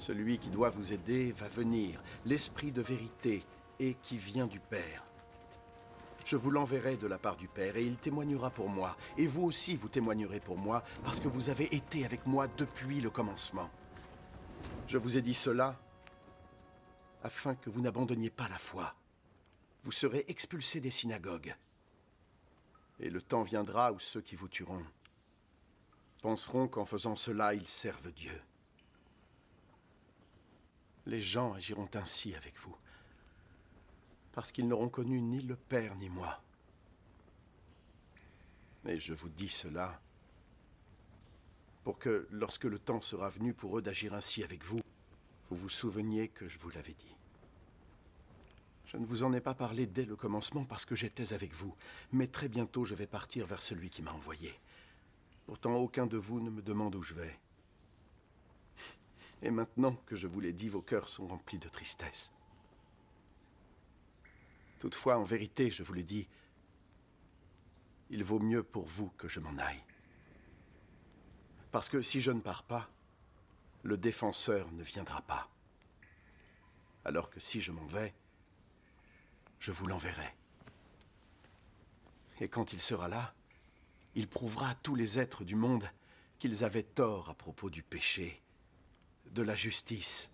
Celui qui doit vous aider va venir, l'Esprit de vérité, et qui vient du Père. Je vous l'enverrai de la part du Père, et il témoignera pour moi. Et vous aussi, vous témoignerez pour moi, parce que vous avez été avec moi depuis le commencement. Je vous ai dit cela afin que vous n'abandonniez pas la foi. Vous serez expulsés des synagogues. Et le temps viendra où ceux qui vous tueront penseront qu'en faisant cela, ils servent Dieu. Les gens agiront ainsi avec vous, parce qu'ils n'auront connu ni le Père ni moi. Et je vous dis cela pour que, lorsque le temps sera venu pour eux d'agir ainsi avec vous, vous vous souveniez que je vous l'avais dit. Je ne vous en ai pas parlé dès le commencement parce que j'étais avec vous, mais très bientôt je vais partir vers celui qui m'a envoyé. Pourtant, aucun de vous ne me demande où je vais. Et maintenant que je vous l'ai dit, vos cœurs sont remplis de tristesse. Toutefois, en vérité, je vous l'ai dit, il vaut mieux pour vous que je m'en aille. Parce que si je ne pars pas, le défenseur ne viendra pas. Alors que si je m'en vais, je vous l'enverrai. Et quand il sera là, il prouvera à tous les êtres du monde qu'ils avaient tort à propos du péché, de la justice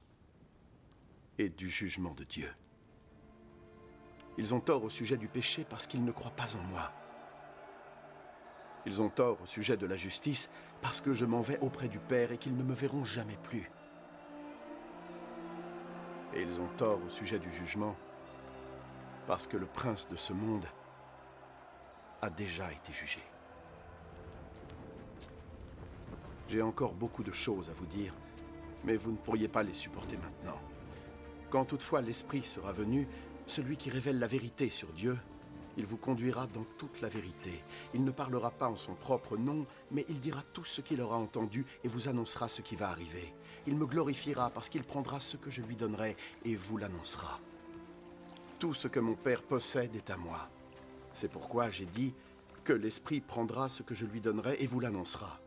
et du jugement de Dieu. Ils ont tort au sujet du péché parce qu'ils ne croient pas en moi. Ils ont tort au sujet de la justice parce que je m'en vais auprès du Père et qu'ils ne me verront jamais plus. Et ils ont tort au sujet du jugement parce que le prince de ce monde a déjà été jugé. J'ai encore beaucoup de choses à vous dire, mais vous ne pourriez pas les supporter maintenant. Quand toutefois l'Esprit sera venu, celui qui révèle la vérité sur Dieu, il vous conduira dans toute la vérité. Il ne parlera pas en son propre nom, mais il dira tout ce qu'il aura entendu et vous annoncera ce qui va arriver. Il me glorifiera parce qu'il prendra ce que je lui donnerai et vous l'annoncera. Tout ce que mon Père possède est à moi. C'est pourquoi j'ai dit que l'Esprit prendra ce que je lui donnerai et vous l'annoncera.